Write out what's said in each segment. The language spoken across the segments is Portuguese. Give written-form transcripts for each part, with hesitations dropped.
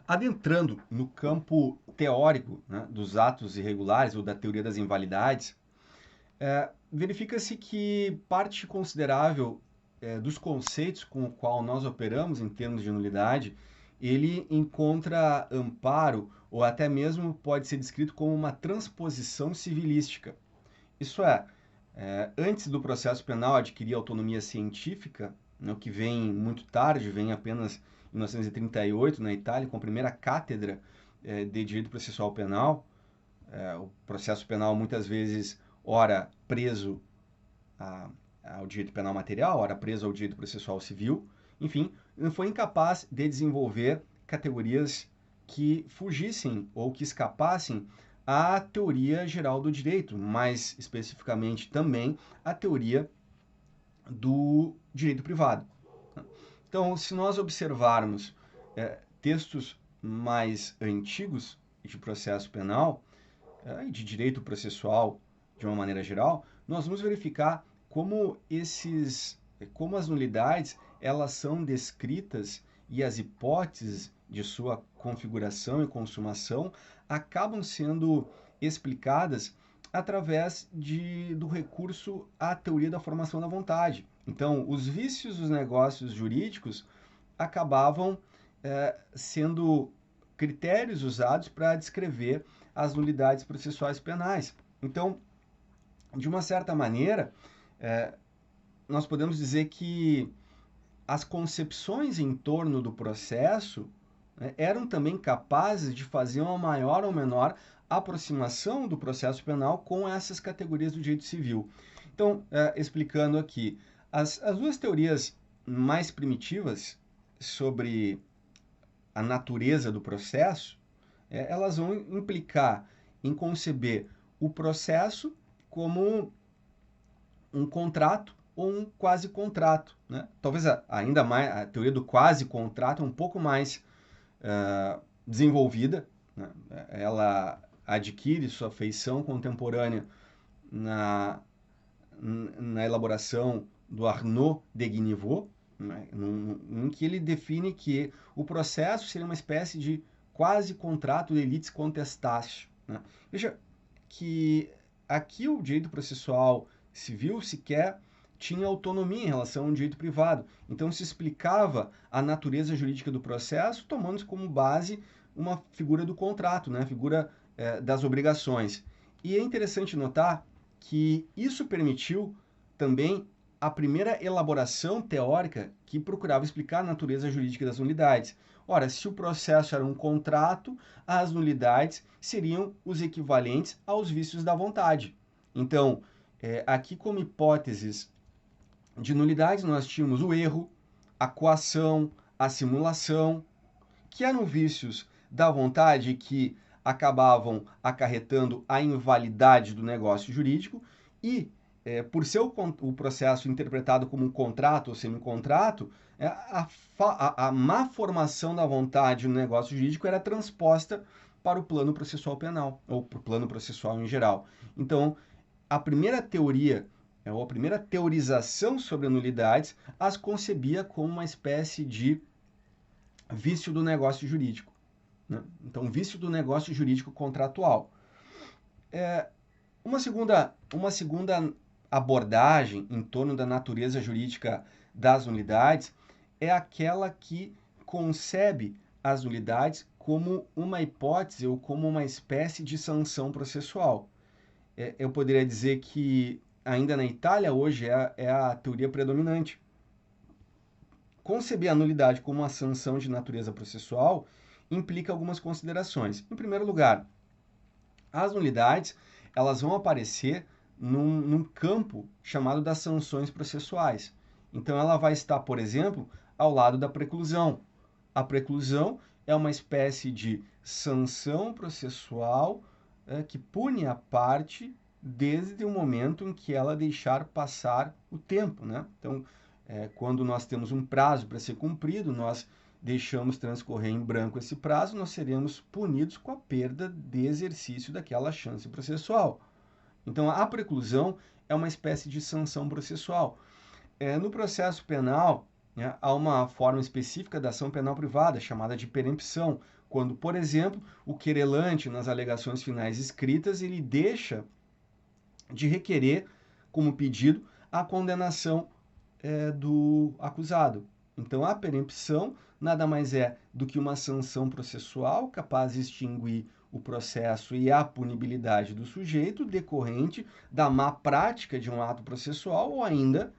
Adentrando no campo teórico, né, dos atos irregulares ou da teoria das invalidades, verifica-se que parte considerável dos conceitos com o qual nós operamos em termos de nulidade, ele encontra amparo ou até mesmo pode ser descrito como uma transposição civilística. Isso antes do processo penal adquirir autonomia científica, né, o que vem muito tarde, vem apenas em 1938, na Itália, com a primeira cátedra de direito processual penal. O processo penal, muitas vezes, ora preso ao direito penal material, ora preso ao direito processual civil. Enfim, foi incapaz de desenvolver categorias que fugissem ou que escapassem à teoria geral do direito, mais especificamente também à teoria do direito privado. Então, se nós observarmos textos mais antigos de processo penal e de direito processual de uma maneira geral, nós vamos verificar como as nulidades elas são descritas e as hipóteses de sua configuração e consumação acabam sendo explicadas através do recurso à teoria da formação da vontade. Então, os vícios dos negócios jurídicos acabavam sendo critérios usados para descrever as nulidades processuais penais. Então, de uma certa maneira, nós podemos dizer que as concepções em torno do processo eram também capazes de fazer uma maior ou menor aproximação do processo penal com essas categorias do direito civil. Então, explicando aqui, as duas teorias mais primitivas sobre a natureza do processo, elas vão implicar em conceber o processo como um contrato ou um quase contrato, né? Talvez ainda mais a teoria do quase contrato é um pouco mais desenvolvida, né? Ela adquire sua feição contemporânea na elaboração do Arnaud de Guinevot, né? Em que ele define que o processo seria uma espécie de quase contrato de elites contestácio, né? Veja que aqui o direito processual civil sequer tinha autonomia em relação ao direito privado. Então se explicava a natureza jurídica do processo tomando como base uma figura do contrato, né? A figura das obrigações. E é interessante notar que isso permitiu também a primeira elaboração teórica que procurava explicar a natureza jurídica das nulidades. Ora, se o processo era um contrato, as nulidades seriam os equivalentes aos vícios da vontade. Então, aqui como hipóteses de nulidades, nós tínhamos o erro, a coação, a simulação, que eram vícios da vontade que acabavam acarretando a invalidade do negócio jurídico e, por ser o processo interpretado como um contrato ou semi-contrato, a má formação da vontade no negócio jurídico era transposta para o plano processual penal, ou para o plano processual em geral. Então, a primeira teoria, ou a primeira teorização sobre nulidades, as concebia como uma espécie de vício do negócio jurídico, né? Então, vício do negócio jurídico contratual. Uma segunda abordagem em torno da natureza jurídica das nulidades é aquela que concebe as nulidades como uma hipótese ou como uma espécie de sanção processual. Eu poderia dizer que ainda na Itália hoje é a teoria predominante. Conceber a nulidade como uma sanção de natureza processual implica algumas considerações. Em primeiro lugar, as nulidades elas vão aparecer num campo chamado das sanções processuais. Então, ela vai estar, por exemplo, ao lado da preclusão. A preclusão é uma espécie de sanção processual que pune a parte desde o momento em que ela deixar passar o tempo, né? Então, quando nós temos um prazo para ser cumprido, nós deixamos transcorrer em branco esse prazo, nós seremos punidos com a perda de exercício daquela chance processual. Então, a preclusão é uma espécie de sanção processual. No processo penal, né, há uma forma específica da ação penal privada, chamada de perempção, quando, por exemplo, o querelante, nas alegações finais escritas, ele deixa de requerer como pedido a condenação do acusado. Então, a perempção nada mais é do que uma sanção processual capaz de extinguir o processo e a punibilidade do sujeito decorrente da má prática de um ato processual ou ainda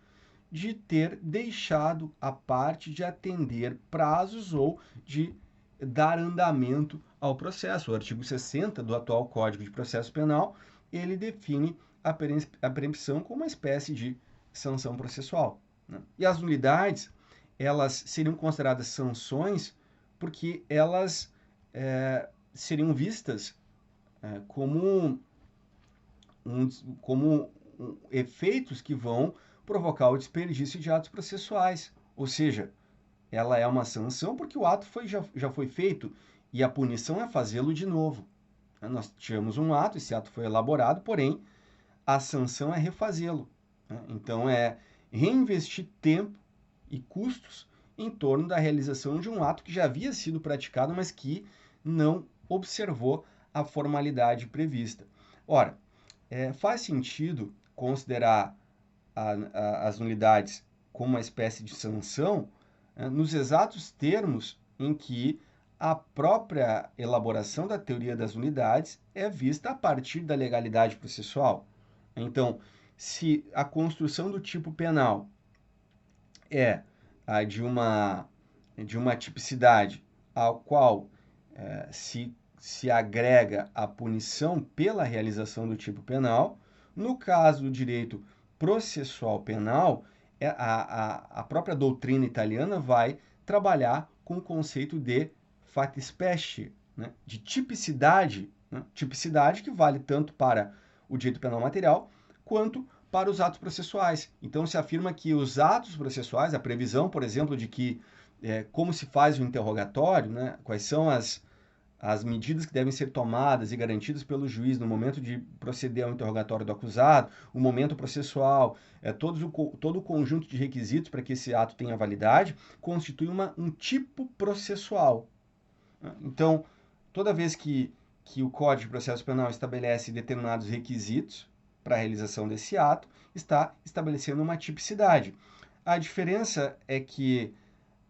de ter deixado a parte de atender prazos ou de dar andamento ao processo. O artigo 60 do atual Código de Processo Penal, ele define a perempção como uma espécie de sanção processual, né? E as nulidades, elas seriam consideradas sanções porque elas seriam vistas como, como efeitos que vão provocar o desperdício de atos processuais. Ou seja, ela é uma sanção porque o ato já foi feito e a punição é fazê-lo de novo. Nós tivemos um ato, esse ato foi elaborado, porém, a sanção é refazê-lo. Então, é reinvestir tempo e custos em torno da realização de um ato que já havia sido praticado, mas que não observou a formalidade prevista. Ora, faz sentido considerar as nulidades como uma espécie de sanção nos exatos termos em que a própria elaboração da teoria das nulidades é vista a partir da legalidade processual. Então, se a construção do tipo penal é a de uma tipicidade ao qual se agrega a punição pela realização do tipo penal, no caso do direito processual penal, a própria doutrina italiana vai trabalhar com o conceito de fattispecie, né, de tipicidade, né, tipicidade que vale tanto para o direito penal material quanto para os atos processuais. Então, se afirma que os atos processuais, a previsão, por exemplo, de que como se faz o interrogatório, né, quais são as medidas que devem ser tomadas e garantidas pelo juiz no momento de proceder ao interrogatório do acusado, o momento processual, todo o conjunto de requisitos para que esse ato tenha validade, constitui um tipo processual. Então, toda vez que o Código de Processo Penal estabelece determinados requisitos para a realização desse ato, está estabelecendo uma tipicidade. A diferença é que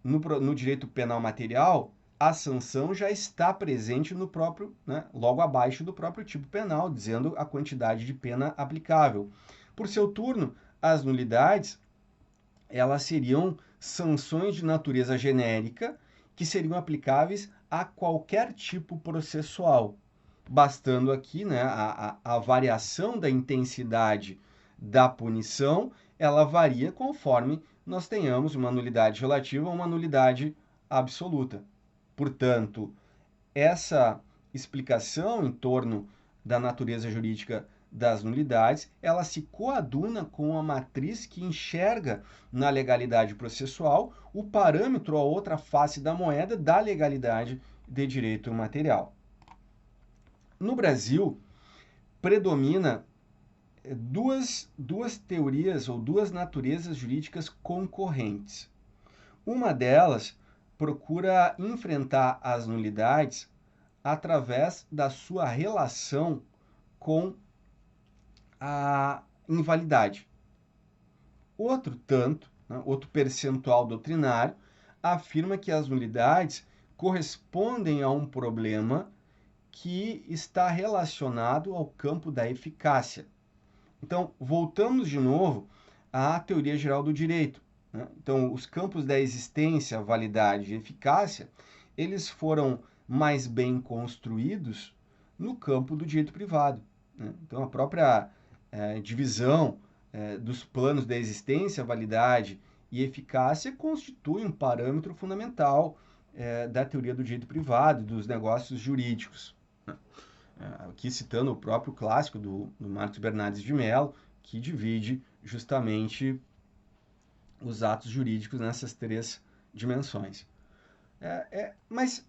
no direito penal material, a sanção já está presente no próprio, né, logo abaixo do próprio tipo penal, dizendo a quantidade de pena aplicável. Por seu turno, as nulidades, elas seriam sanções de natureza genérica que seriam aplicáveis a qualquer tipo processual, bastando aqui, né, a variação da intensidade da punição, ela varia conforme nós tenhamos uma nulidade relativa ou uma nulidade absoluta. Portanto, essa explicação em torno da natureza jurídica das nulidades, ela se coaduna com a matriz que enxerga na legalidade processual o parâmetro, a outra face da moeda da legalidade de direito material. No Brasil, predomina duas teorias ou duas naturezas jurídicas concorrentes. Uma delas procura enfrentar as nulidades através da sua relação com a invalidade. Outro tanto, né, outro percentual doutrinário, afirma que as nulidades correspondem a um problema que está relacionado ao campo da eficácia. Então, voltamos de novo à teoria geral do direito, né? Então, os campos da existência, validade e eficácia, eles foram mais bem construídos no campo do direito privado, né? Então, a própria divisão dos planos da existência, validade e eficácia constitui um parâmetro fundamental da teoria do direito privado e dos negócios jurídicos, né? Aqui citando o próprio clássico do Marcos Bernardes de Mello, que divide justamente os atos jurídicos nessas três dimensões. Mas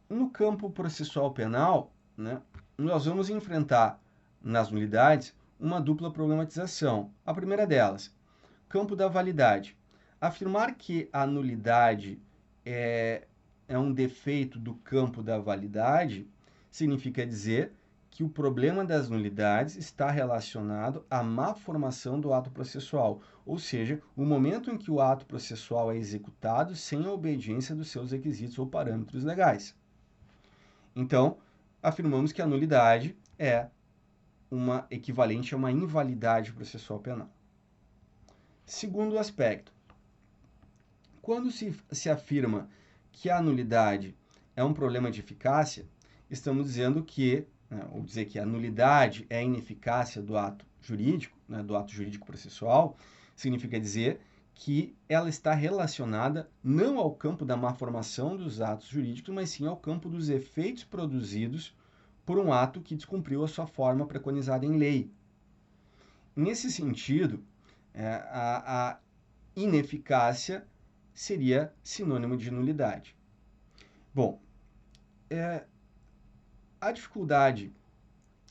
no campo processual penal, né, nós vamos enfrentar nas nulidades uma dupla problematização. A primeira delas, campo da validade. Afirmar que a nulidade é um defeito do campo da validade, significa dizer que o problema das nulidades está relacionado à má formação do ato processual, ou seja, o momento em que o ato processual é executado sem a obediência dos seus requisitos ou parâmetros legais. Então, afirmamos que a nulidade é uma equivalente a uma invalidade processual penal. Segundo aspecto, quando se afirma que a nulidade é um problema de eficácia, estamos dizendo que, ou dizer que a nulidade é a ineficácia do ato jurídico, do ato jurídico processual, significa dizer que ela está relacionada não ao campo da má formação dos atos jurídicos, mas sim ao campo dos efeitos produzidos por um ato que descumpriu a sua forma preconizada em lei. Nesse sentido, a ineficácia seria sinônimo de nulidade. Bom, a dificuldade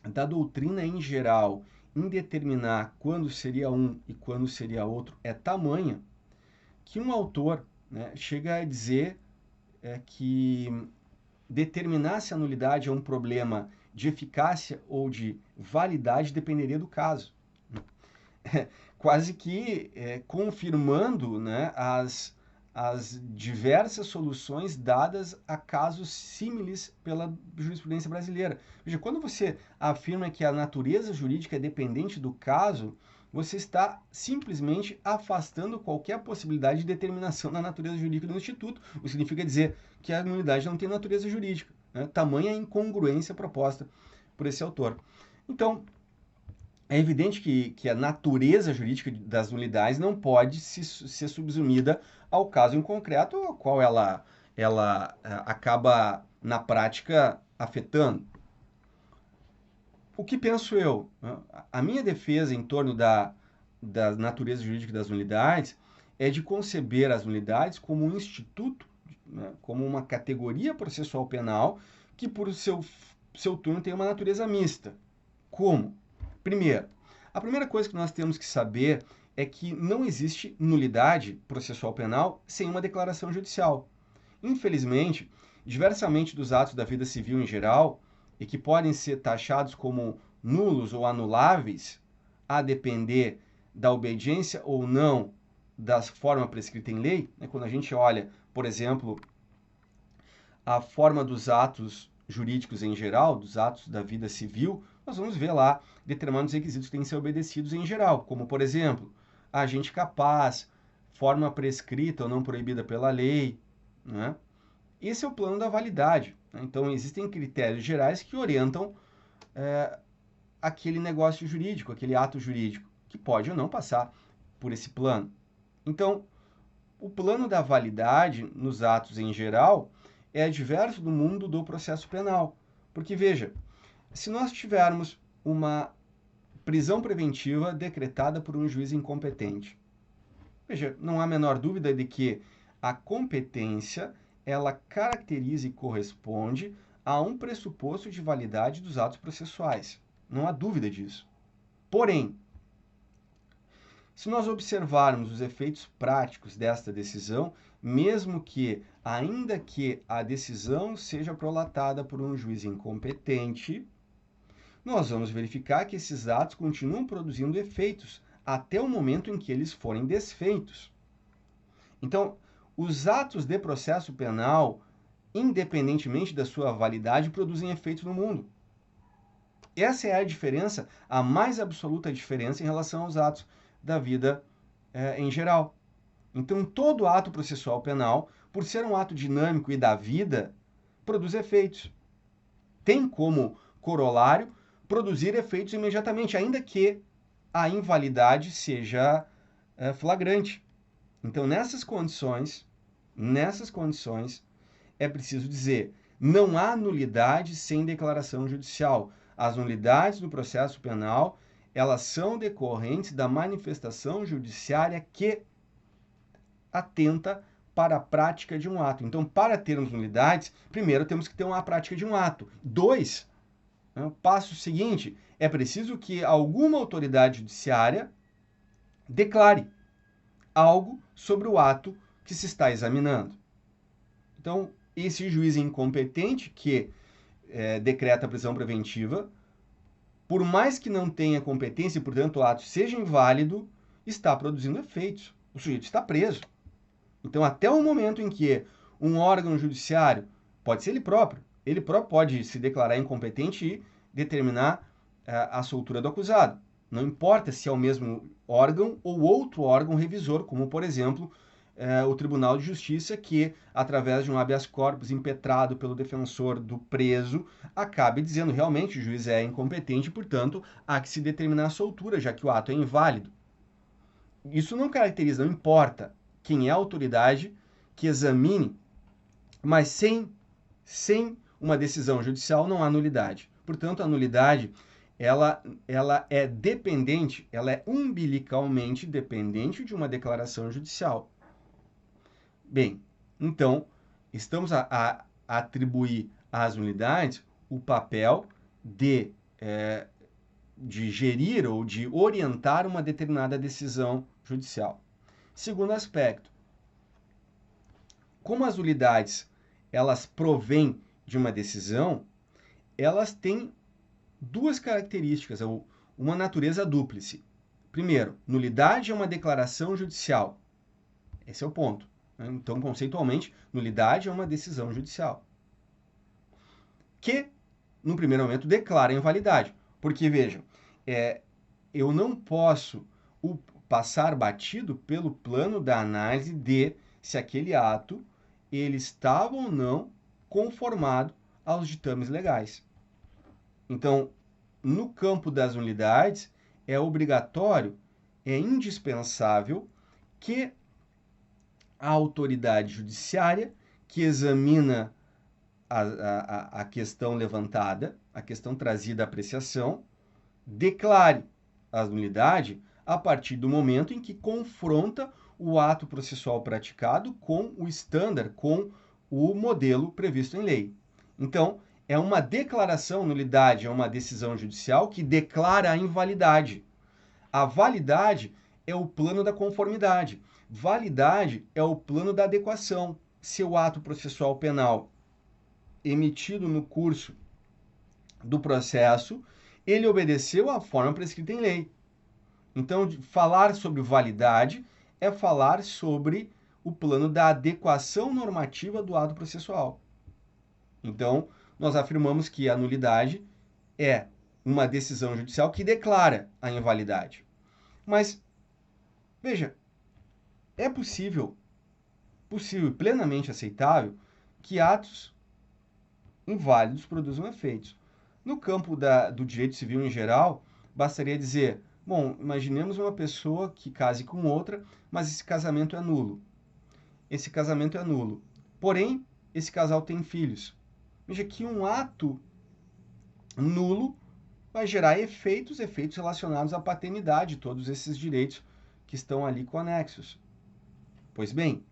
da doutrina em geral em determinar quando seria um e quando seria outro é tamanha que um autor chega a dizer que determinar se a nulidade é um problema de eficácia ou de validade dependeria do caso. Quase que confirmando as diversas soluções dadas a casos símiles pela jurisprudência brasileira. Veja, quando você afirma que a natureza jurídica é dependente do caso, você está simplesmente afastando qualquer possibilidade de determinação da natureza jurídica do Instituto, o que significa dizer que a nulidade não tem natureza jurídica. Tamanha incongruência proposta por esse autor. Então, é evidente que a natureza jurídica das nulidades não pode ser subsumida ao caso em concreto, ao qual ela acaba, na prática, afetando. O que penso eu? A minha defesa em torno da natureza jurídica das nulidades é de conceber as nulidades como um instituto, como uma categoria processual penal que, por seu turno, tem uma natureza mista. Como? Primeiro, a primeira coisa que nós temos que saber é que não existe nulidade processual penal sem uma declaração judicial. Infelizmente, diversamente dos atos da vida civil em geral, e que podem ser taxados como nulos ou anuláveis, a depender da obediência ou não da forma prescrita em lei, quando a gente olha, por exemplo, a forma dos atos jurídicos em geral, dos atos da vida civil, nós vamos ver lá determinados requisitos que têm que ser obedecidos em geral, como, por exemplo, agente capaz, forma prescrita ou não proibida pela lei. Esse é o plano da validade. Então, existem critérios gerais que orientam aquele negócio jurídico, aquele ato jurídico, que pode ou não passar por esse plano. Então, o plano da validade nos atos em geral é diverso do mundo do processo penal. Porque, veja, se nós tivermos uma prisão preventiva decretada por um juiz incompetente, veja, não há a menor dúvida de que a competência, ela caracteriza e corresponde a um pressuposto de validade dos atos processuais. Não há dúvida disso. Porém, se nós observarmos os efeitos práticos desta decisão, mesmo que, ainda que a decisão seja prolatada por um juiz incompetente, nós vamos verificar que esses atos continuam produzindo efeitos até o momento em que eles forem desfeitos. Então, os atos de processo penal, independentemente da sua validade, produzem efeitos no mundo. Essa é a diferença, a mais absoluta diferença em relação aos atos da vida em geral. Então, todo ato processual penal, por ser um ato dinâmico e da vida, produz efeitos. Tem como corolário produzir efeitos imediatamente, ainda que a invalidade seja flagrante. Então, nessas condições, é preciso dizer, não há nulidade sem declaração judicial. As nulidades do processo penal, elas são decorrentes da manifestação judiciária que atenta para a prática de um ato. Então, para termos nulidades, primeiro temos que ter uma prática de um ato. 2, o passo seguinte, é preciso que alguma autoridade judiciária declare algo sobre o ato que se está examinando. Então, esse juiz incompetente que decreta a prisão preventiva, por mais que não tenha competência e, portanto, o ato seja inválido, está produzindo efeitos. O sujeito está preso. Então, até o momento em que um órgão judiciário, pode ser ele próprio pode se declarar incompetente e determinar a soltura do acusado. Não importa se é o mesmo órgão ou outro órgão revisor, como, por exemplo, o Tribunal de Justiça, que, através de um habeas corpus impetrado pelo defensor do preso, acabe dizendo realmente o juiz é incompetente, portanto, há que se determinar a soltura, já que o ato é inválido. Isso não caracteriza, não importa quem é a autoridade que examine, mas sem uma decisão judicial não há nulidade. Portanto, a nulidade ela é dependente, ela é umbilicalmente dependente de uma declaração judicial. Bem, então, estamos a atribuir às unidades o papel de gerir ou de orientar uma determinada decisão judicial. Segundo aspecto, como as unidades elas provêm de uma decisão, elas têm duas características, ou uma natureza dúplice. Primeiro, nulidade é uma declaração judicial. Esse é o ponto. Então, conceitualmente, nulidade é uma decisão judicial que, no primeiro momento, declara invalidade. Porque, vejam, eu não posso passar batido pelo plano da análise de se aquele ato ele estava ou não conformado aos ditames legais. Então, no campo das nulidades, é obrigatório, é indispensável que a autoridade judiciária que examina a questão levantada, a questão trazida à apreciação, declare a nulidade a partir do momento em que confronta o ato processual praticado com o estándar, com o modelo previsto em lei. Então, é uma declaração, nulidade é uma decisão judicial que declara a invalidade. A validade é o plano da conformidade. Validade é o plano da adequação. Se o ato processual penal emitido no curso do processo, ele obedeceu à forma prescrita em lei. Então, falar sobre validade é falar sobre o plano da adequação normativa do ato processual. Então, nós afirmamos que a nulidade é uma decisão judicial que declara a invalidade. Mas, veja, é possível e plenamente aceitável que atos inválidos produzam efeitos. No campo do direito civil em geral, bastaria dizer, bom, imaginemos uma pessoa que case com outra, mas esse casamento é nulo. Esse casamento é nulo. Porém, esse casal tem filhos. Veja que um ato nulo vai gerar efeitos relacionados à paternidade, todos esses direitos que estão ali conexos. Pois bem,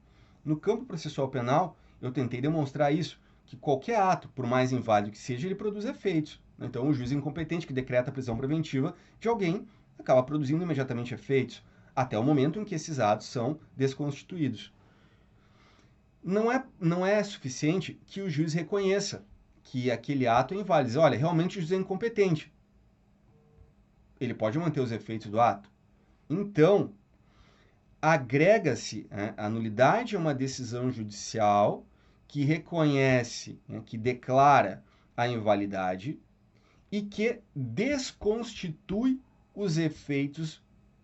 no campo processual penal, eu tentei demonstrar isso, que qualquer ato, por mais inválido que seja, ele produz efeitos. Então, o juiz incompetente que decreta a prisão preventiva de alguém acaba produzindo imediatamente efeitos, até o momento em que esses atos são desconstituídos. Não é suficiente que o juiz reconheça que aquele ato é inválido. Olha, realmente o juiz é incompetente. Ele pode manter os efeitos do ato. Então, agrega-se, a nulidade é uma decisão judicial que reconhece, que declara a invalidade e que desconstitui os efeitos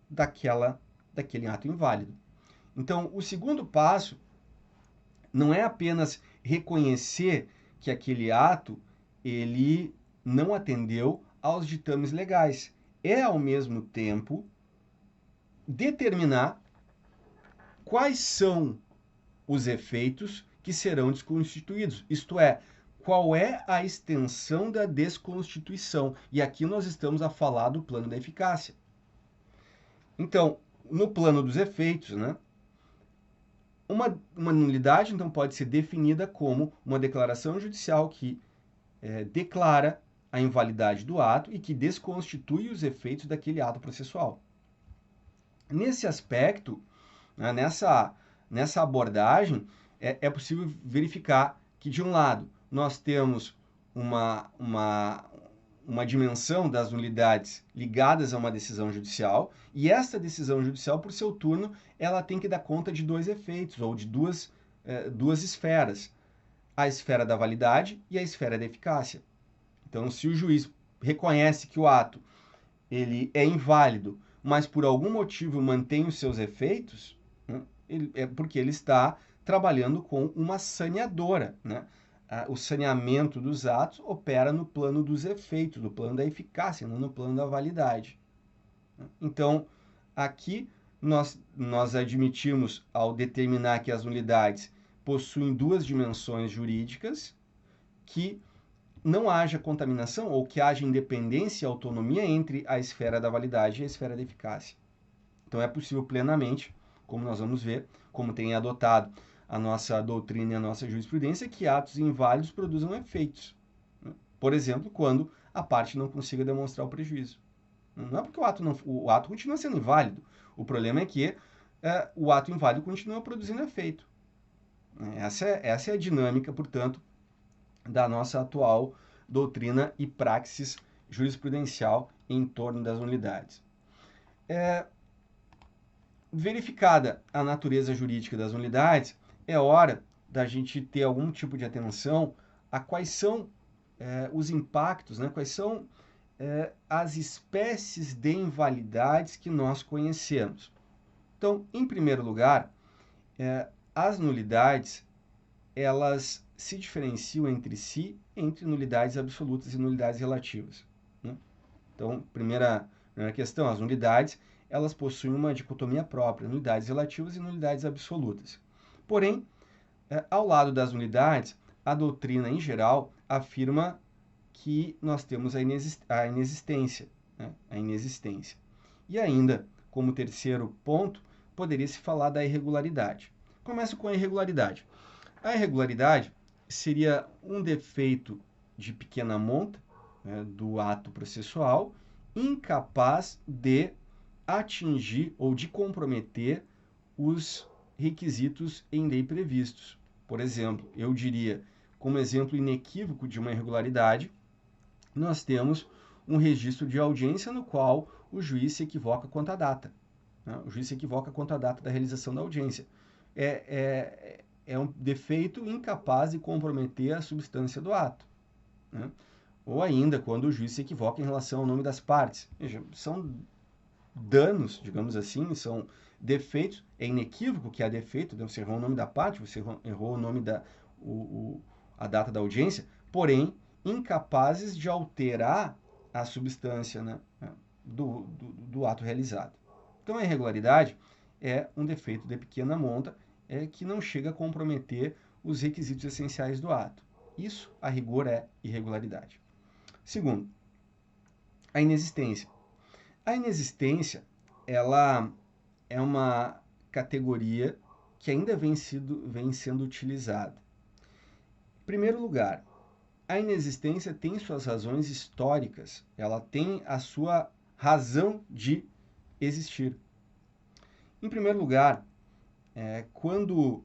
daquele ato inválido. Então, o segundo passo não é apenas reconhecer que aquele ato ele não atendeu aos ditames legais, é ao mesmo tempo determinar quais são os efeitos que serão desconstituídos, isto é, qual é a extensão da desconstituição. E aqui nós estamos a falar do plano da eficácia. Então, no plano dos efeitos, uma nulidade então pode ser definida como uma declaração judicial que declara a invalidade do ato e que desconstitui os efeitos daquele ato processual. Nesse aspecto, nessa abordagem, é possível verificar que, de um lado, nós temos uma dimensão das nulidades ligadas a uma decisão judicial, e esta decisão judicial, por seu turno, ela tem que dar conta de dois efeitos, ou de duas esferas, a esfera da validade e a esfera da eficácia. Então, se o juiz reconhece que o ato ele é inválido, mas por algum motivo mantém os seus efeitos, né, é porque ele está trabalhando com uma saneadora, né? O saneamento dos atos opera no plano dos efeitos, no plano da eficácia, não no plano da validade. Então, aqui nós admitimos, ao determinar que as nulidades possuem duas dimensões jurídicas, que não haja contaminação ou que haja independência e autonomia entre a esfera da validade e a esfera da eficácia. Então, é possível plenamente, como nós vamos ver, como tem adotado a nossa doutrina e a nossa jurisprudência, que atos inválidos produzam efeitos. Por exemplo, quando a parte não consiga demonstrar o prejuízo. Não é porque o ato continua sendo inválido. O problema é que o ato inválido continua produzindo efeito. Essa é a dinâmica, portanto, da nossa atual doutrina e praxis jurisprudencial em torno das nulidades. Verificada a natureza jurídica das nulidades, é hora da gente ter algum tipo de atenção a quais são os impactos, né? Quais são as espécies de invalidades que nós conhecemos. Então, em primeiro lugar, as nulidades, elas se diferenciam entre si entre nulidades absolutas e nulidades relativas, né? Então, primeira questão, as nulidades, elas possuem uma dicotomia própria, nulidades relativas e nulidades absolutas. Porém, ao lado das nulidades, a doutrina, em geral, afirma que nós temos a inexistência, né? A inexistência. E ainda, como terceiro ponto, poderia-se falar da irregularidade. Começo com a irregularidade. A irregularidade seria um defeito de pequena monta, né, do ato processual, incapaz de atingir ou de comprometer os requisitos em lei previstos. Por exemplo, eu diria, como exemplo inequívoco de uma irregularidade, nós temos um registro de audiência no qual o juiz se equivoca quanto à data, né? O juiz se equivoca quanto à data da realização da audiência. É um defeito incapaz de comprometer a substância do ato, né? Ou ainda, quando o juiz se equivoca em relação ao nome das partes. Veja, são danos, digamos assim, são defeitos. É inequívoco que há defeito, você errou o nome da parte, você errou o nome a data da audiência, porém, incapazes de alterar a substância, né, do ato realizado. Então, a irregularidade é um defeito de pequena monta que não chega a comprometer os requisitos essenciais do ato. Isso, a rigor, é irregularidade. Segundo, a inexistência. A inexistência, ela é uma categoria que ainda vem sendo utilizada. Em primeiro lugar, a inexistência tem suas razões históricas, ela tem a sua razão de existir. Em primeiro lugar, quando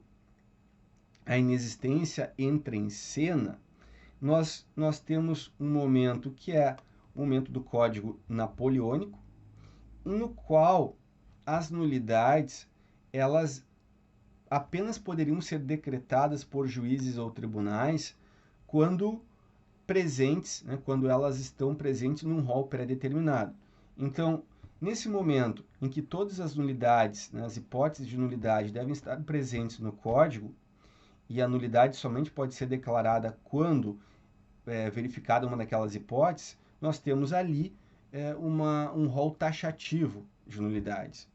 a inexistência entra em cena, nós temos um momento que é o momento do Código Napoleônico, no qual as nulidades, elas apenas poderiam ser decretadas por juízes ou tribunais quando presentes, né, quando elas estão presentes num rol pré-determinado. Então, nesse momento em que todas as nulidades, né, as hipóteses de nulidade devem estar presentes no código, e a nulidade somente pode ser declarada quando verificada uma daquelas hipóteses, nós temos ali um rol taxativo de nulidades.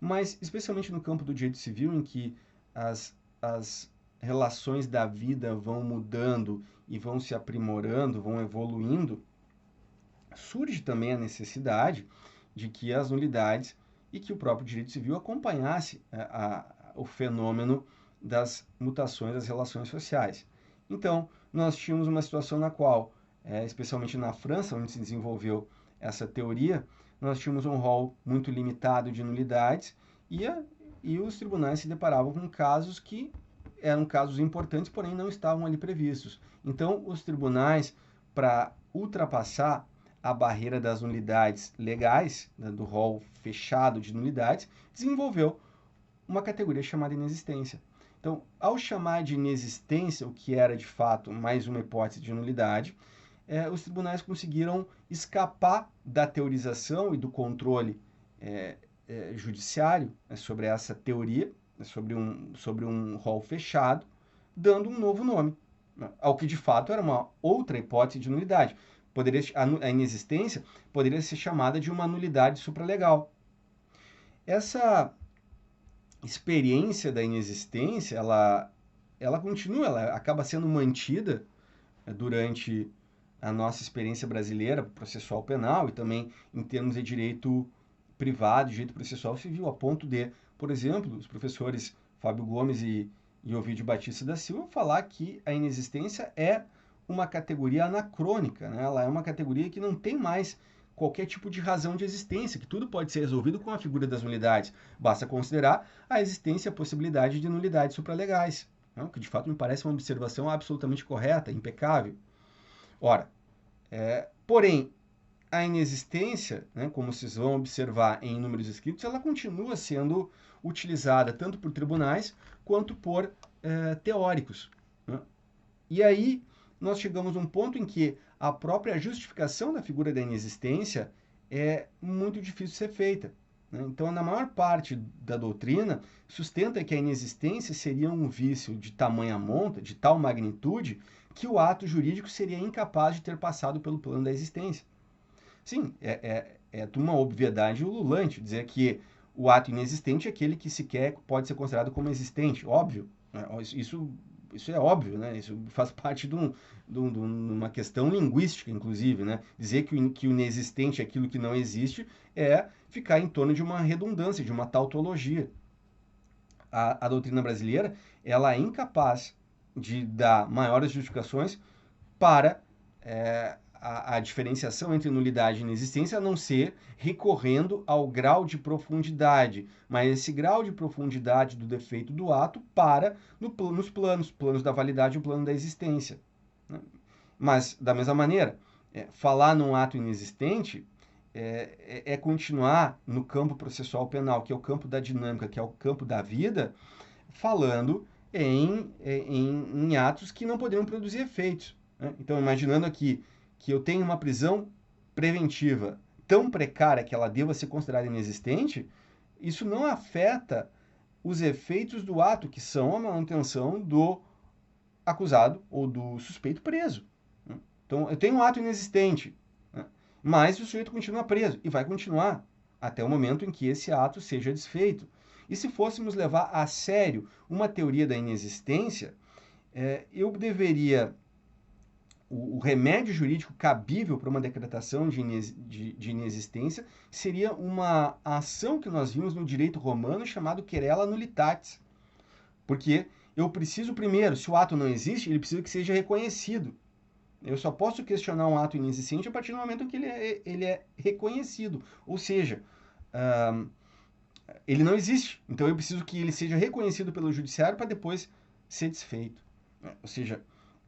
Mas, especialmente no campo do direito civil, em que as relações da vida vão mudando e vão se aprimorando, vão evoluindo, surge também a necessidade de que as nulidades e que o próprio direito civil acompanhasse o fenômeno das mutações das relações sociais. Então, nós tínhamos uma situação na qual, especialmente na França, onde se desenvolveu essa teoria, nós tínhamos um rol muito limitado de nulidades e os tribunais se deparavam com casos que eram casos importantes, porém não estavam ali previstos. Então, os tribunais, para ultrapassar a barreira das nulidades legais, né, do rol fechado de nulidades, desenvolveu uma categoria chamada inexistência. Então, ao chamar de inexistência o que era de fato mais uma hipótese de nulidade, os tribunais conseguiram escapar da teorização e do controle judiciário, né, sobre essa teoria, né, sobre um rol fechado, dando um novo nome, né, ao que de fato era uma outra hipótese de nulidade. A inexistência poderia ser chamada de uma nulidade supralegal. Essa experiência da inexistência, ela continua, ela acaba sendo mantida durante a nossa experiência brasileira processual penal e também em termos de direito privado, direito processual civil, a ponto de, por exemplo, os professores Fábio Gomes e Ovidio Batista da Silva falar que a inexistência é uma categoria anacrônica, né? Ela é uma categoria que não tem mais qualquer tipo de razão de existência, que tudo pode ser resolvido com a figura das nulidades. Basta considerar a existência e a possibilidade de nulidades supralegais, né? O que de fato me parece uma observação absolutamente correta, impecável. Ora, porém, a inexistência, né, como vocês vão observar em inúmeros escritos, ela continua sendo utilizada tanto por tribunais quanto por teóricos, né? E aí nós chegamos a um ponto em que a própria justificação da figura da inexistência é muito difícil de ser feita, né? Então, na maior parte da doutrina, sustenta que a inexistência seria um vício de tamanha monta, de tal magnitude, que o ato jurídico seria incapaz de ter passado pelo plano da existência. Sim, é uma obviedade ululante dizer que o ato inexistente é aquele que sequer pode ser considerado como existente, óbvio, né? Isso é óbvio, né? Isso faz parte de uma questão linguística, inclusive, né? Dizer que o inexistente é aquilo que não existe é ficar em torno de uma redundância, de uma tautologia. A doutrina brasileira, ela é incapaz de dar maiores justificações para a diferenciação entre nulidade e inexistência, a não ser recorrendo ao grau de profundidade. Mas esse grau de profundidade do defeito do ato para nos planos da validade e o plano da existência, né? Mas, da mesma maneira, falar num ato inexistente é continuar no campo processual penal, que é o campo da dinâmica, que é o campo da vida, falando em atos que não poderiam produzir efeitos, né? Então, imaginando aqui que eu tenho uma prisão preventiva tão precária que ela deva ser considerada inexistente, isso não afeta os efeitos do ato, que são a manutenção do acusado ou do suspeito preso, né? Então, eu tenho um ato inexistente, né? Mas o sujeito continua preso e vai continuar até o momento em que esse ato seja desfeito. E se fôssemos levar a sério uma teoria da inexistência, eu deveria... O remédio jurídico cabível para uma decretação de inexistência seria uma ação que nós vimos no direito romano chamado querela nullitatis. Porque eu preciso primeiro, se o ato não existe, ele precisa que seja reconhecido. Eu só posso questionar um ato inexistente a partir do momento em que ele é reconhecido. Ou seja, ele não existe. Então eu preciso que ele seja reconhecido pelo judiciário para depois ser desfeito. Ou seja,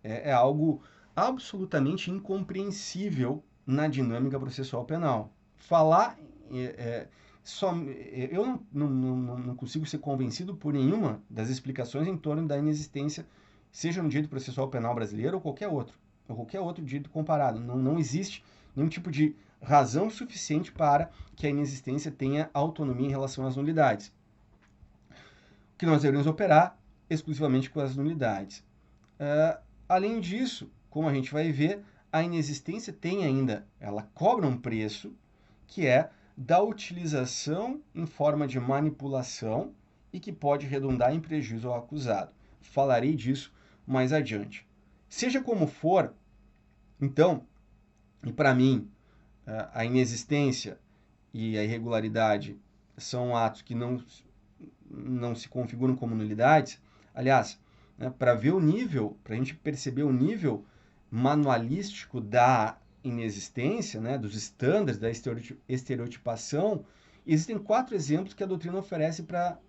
é algo absolutamente incompreensível na dinâmica processual penal. Falar eu não consigo ser convencido por nenhuma das explicações em torno da inexistência, seja no direito processual penal brasileiro ou qualquer outro direito comparado. Não existe nenhum tipo de razão suficiente para que a inexistência tenha autonomia em relação às nulidades. O que nós deveríamos operar exclusivamente com as nulidades. Além disso, como a gente vai ver, a inexistência tem ainda, ela cobra um preço, que é da utilização em forma de manipulação e que pode redundar em prejuízo ao acusado. Falarei disso mais adiante. Seja como for, então, e para mim, a inexistência e a irregularidade são atos que não se configuram como nulidades. Aliás, né, para ver o nível, para a gente perceber o nível manualístico da inexistência, né, dos estándares, da estereotipação, existem 4 exemplos que a doutrina oferece para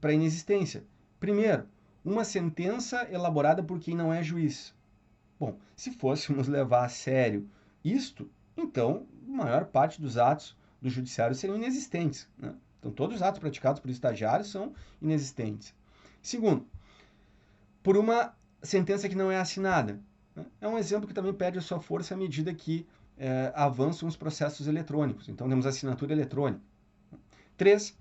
a inexistência. Primeiro, uma sentença elaborada por quem não é juiz. Bom, se fôssemos levar a sério isto, então a maior parte dos atos do judiciário seriam inexistentes, né? Então todos os atos praticados por estagiários são inexistentes. Segundo, por uma sentença que não é assinada, né? É um exemplo que também perde a sua força à medida que avançam os processos eletrônicos. Então temos assinatura eletrônica. 3,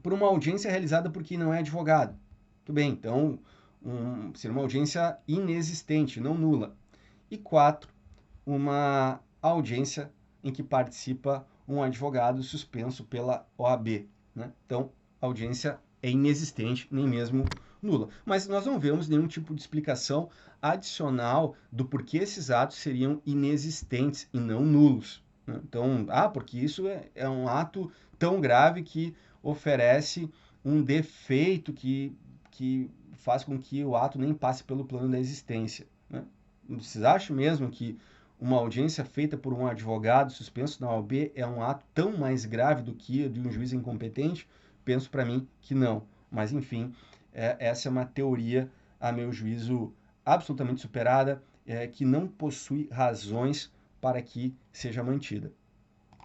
por uma audiência realizada por quem não é advogado. Tudo bem, então ser uma audiência inexistente, não nula. E 4, uma audiência em que participa um advogado suspenso pela OAB, né? Então, a audiência é inexistente, nem mesmo nula. Mas nós não vemos nenhum tipo de explicação adicional do porquê esses atos seriam inexistentes e não nulos, né? Então, porque isso é um ato tão grave que oferece um defeito que faz com que o ato nem passe pelo plano da existência, né? Vocês acham mesmo que uma audiência feita por um advogado suspenso na OAB é um ato tão mais grave do que o de um juiz incompetente? Penso para mim que não. Mas, enfim, essa é uma teoria, a meu juízo, absolutamente superada, que não possui razões para que seja mantida.